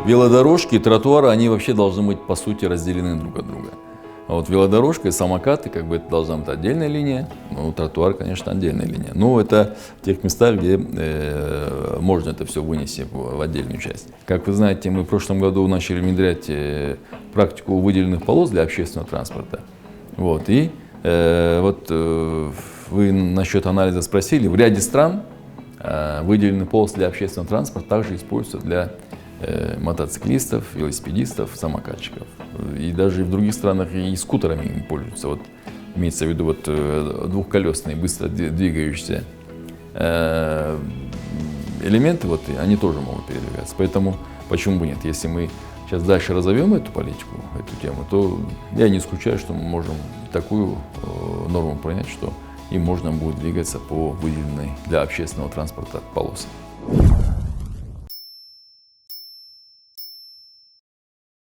велодорожки и тротуары, они вообще должны быть, по сути, разделены друг от друга. А вот велодорожка и самокаты, как бы это должна быть отдельная линия, ну, тротуар, конечно, отдельная линия. Но это в тех местах, где можно это все вынести в отдельную часть. Как вы знаете, мы в прошлом году начали внедрять практику выделенных полос для общественного транспорта. Вот, и вы насчет анализа спросили, в ряде стран выделенные полосы для общественного транспорта также используются для мотоциклистов, велосипедистов, самокатчиков. И даже в других странах и скутерами им пользуются. Вот, имеется в виду вот, двухколесные, быстро двигающиеся элементы, вот, они тоже могут передвигаться. Поэтому почему бы нет? Если мы сейчас дальше разовьем эту политику, эту тему, то я не исключаю, что мы можем такую норму принять, что им можно будет двигаться по выделенной для общественного транспорта полосе.